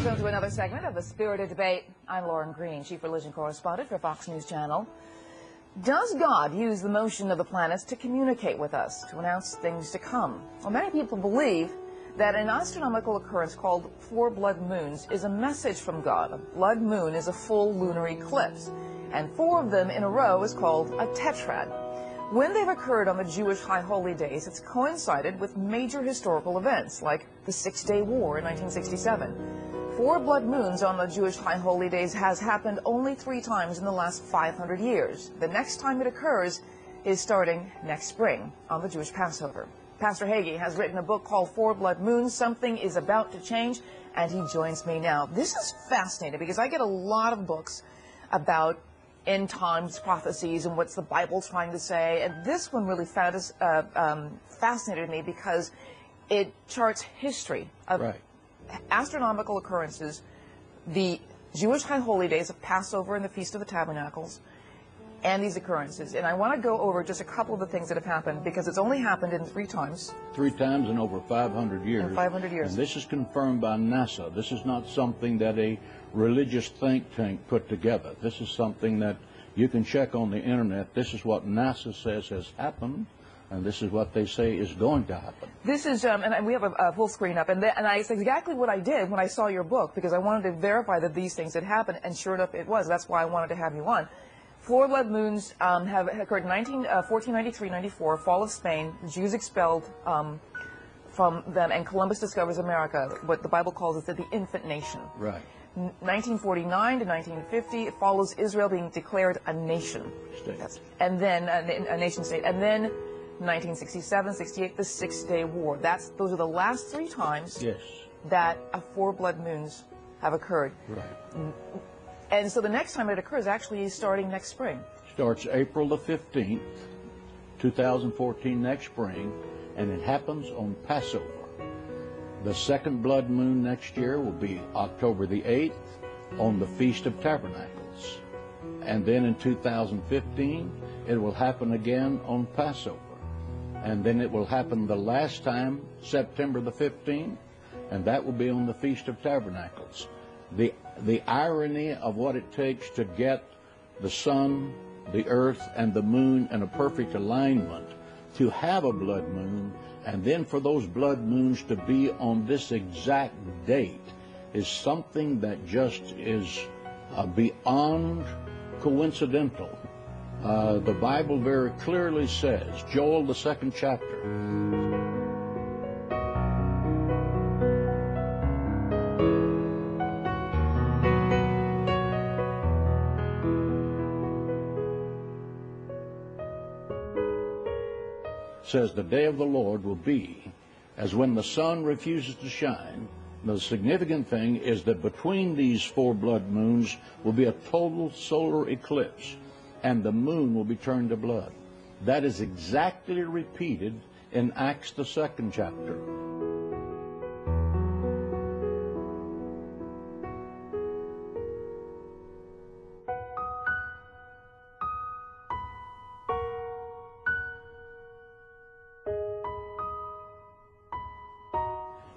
Welcome to another segment of the Spirited Debate. I'm Lauren Green, Chief Religion Correspondent for Fox News Channel. Does God use the motion of the planets to communicate with us, to announce things to come? Well, many people believe that an astronomical occurrence called 4 blood moons is a message from God. A blood moon is a full lunar eclipse, and 4 of them in a row is called a tetrad. When they've occurred on the Jewish high holy days, it's coincided with major historical events, like the Six-Day War in 1967. 4 blood moons on the Jewish high holy days has happened only 3 times in the last 500 years. The next time it occurs is starting next spring on the Jewish Passover. Pastor Hagee has written a book called 4 Blood Moons. Something is about to change, and he joins me now. This is fascinating because I get a lot of books about end times prophecies and what's the Bible trying to say, and this one really fascinated me because it charts history of astronomical occurrences, the Jewish high holy days of Passover and the Feast of the Tabernacles, and these occurrences. And I want to go over just a couple of the things that have happened because it's only happened in 3 times. 3 times in over 500 years. In 500 years. And this is confirmed by NASA. This is not something that a religious think tank put together. This is something that you can check on the internet. This is what NASA says has happened, and this is what they say is going to happen. This is, and we have a full screen up, and it's exactly what I did when I saw your book, because I wanted to verify that these things had happened, and sure enough it was. That's why I wanted to have you on. 4 blood moons have occurred in 1493-94, fall of Spain, the Jews expelled from them, and Columbus discovers America, what the Bible calls it the infant nation. Right. 1949 to 1950, it follows Israel being declared a nation. And then a nation state. And then 1967, 68, the Six-Day War. Those are the last 3 times that 4 blood moons have occurred. Right. And so the next time it occurs actually is starting next spring. Starts April the 15th, 2014, next spring, and it happens on Passover. The second blood moon next year will be October the 8th on the Feast of Tabernacles. And then in 2015, it will happen again on Passover. And then it will happen the last time, September the 15th, and that will be on the Feast of Tabernacles. The irony of what it takes to get the sun, the earth, and the moon in a perfect alignment to have a blood moon, and then for those blood moons to be on this exact date is something that just is beyond coincidental. The Bible very clearly says, Joel, the 2nd chapter, says the day of the Lord will be as when the sun refuses to shine. The significant thing is that between these 4 blood moons will be a total solar eclipse, and the moon will be turned to blood. That is exactly repeated in Acts the 2nd chapter.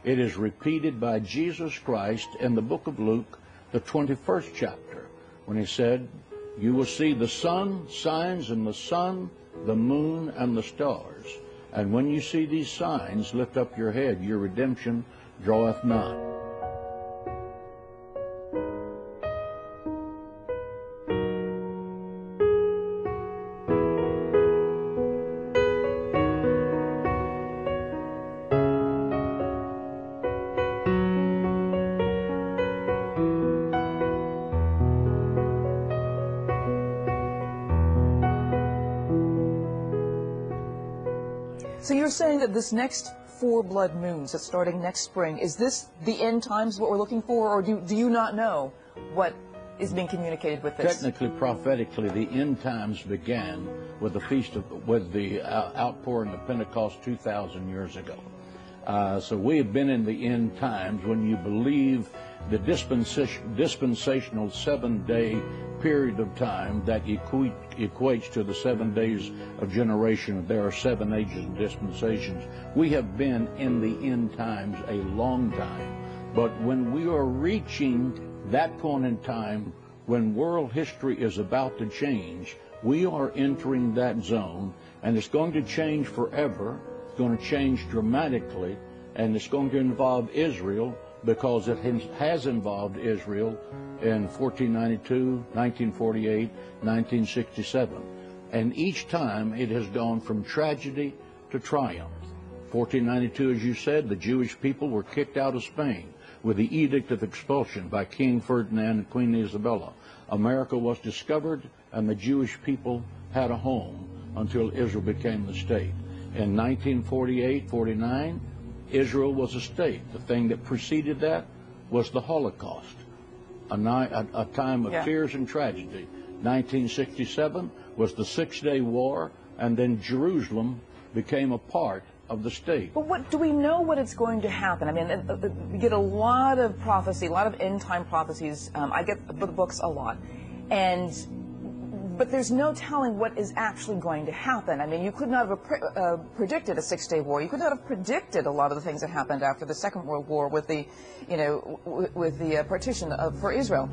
It is repeated by Jesus Christ in the book of Luke, the 21st chapter, when he said, you will see the sun, signs in the sun, the moon, and the stars. And when you see these signs, lift up your head, your redemption draweth nigh. So you're saying that this next 4 blood moons that's starting next spring, is this the end times, what we're looking for, or do you not know what is being communicated with this? Technically, prophetically, the end times began with the outpouring of Pentecost 2,000 years ago. So we have been in the end times when you believe the dispensational 7-day period of time that equates to the 7 days of generation. There are 7 ages and dispensations. We have been in the end times a long time. But when we are reaching that point in time when world history is about to change, we are entering that zone, and it's going to change forever. It's going to change dramatically, and it's going to involve Israel, because it has involved Israel in 1492, 1948, 1967. And each time it has gone from tragedy to triumph. 1492, as you said, the Jewish people were kicked out of Spain with the Edict of Expulsion by King Ferdinand and Queen Isabella. America was discovered, and the Jewish people had a home until Israel became the state. In 1948-49, Israel was a state. The thing that preceded that was the Holocaust, a time of tears and tragedy. 1967 was the Six-Day War, and then Jerusalem became a part of the state. But what do we know what it's going to happen? I mean, we get a lot of prophecy, a lot of end-time prophecies. I get the books a lot, but there's no telling what is actually going to happen. I mean, you could not have predicted a Six-Day War. You could not have predicted a lot of the things that happened after the Second World War with the, with the partition for Israel.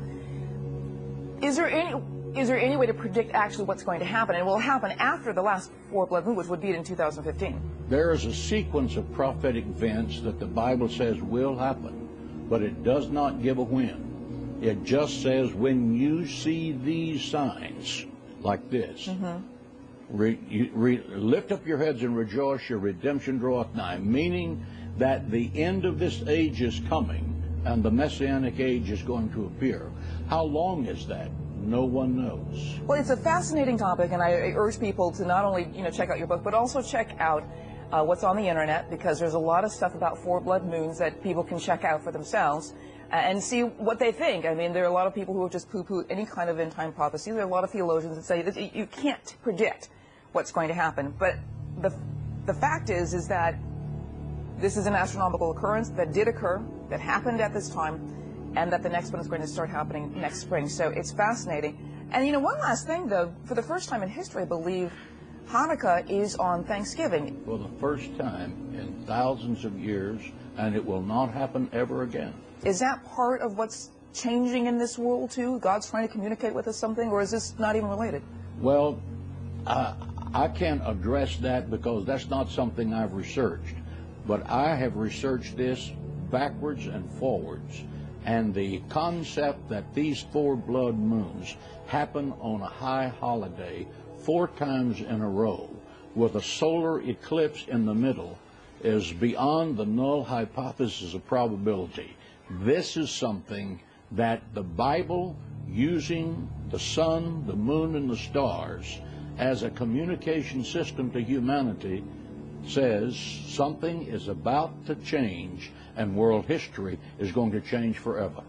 Is there any way to predict actually what's going to happen? And it will happen after the last four blood moon, which would be in 2015. There is a sequence of prophetic events that the Bible says will happen, but it does not give a when. It just says, when you see these signs like this, lift up your heads and rejoice, your redemption draweth nigh, meaning that the end of this age is coming and the Messianic age is going to appear. How long is that? No one knows. Well, it's a fascinating topic, and I urge people to not only check out your book, but also check out what's on the internet, because there's a lot of stuff about four blood moons that people can check out for themselves and see what they think. I mean, there are a lot of people who have just poo-pooed any kind of end-time prophecy. There are a lot of theologians that say that you can't predict what's going to happen. But the fact is that this is an astronomical occurrence that did occur, that happened at this time, and that the next one is going to start happening next spring. So it's fascinating. And one last thing, though, for the first time in history, I believe, Hanukkah is on Thanksgiving. For the first time in thousands of years, and it will not happen ever again. Is that part of what's changing in this world, too? God's trying to communicate with us something, or is this not even related? Well, I can't address that because that's not something I've researched. But I have researched this backwards and forwards. And the concept that these four blood moons happen on a high holiday 4 times in a row with a solar eclipse in the middle is beyond the null hypothesis of probability. This is something that the Bible, using the sun, the moon, and the stars as a communication system to humanity, says something is about to change, and world history is going to change forever.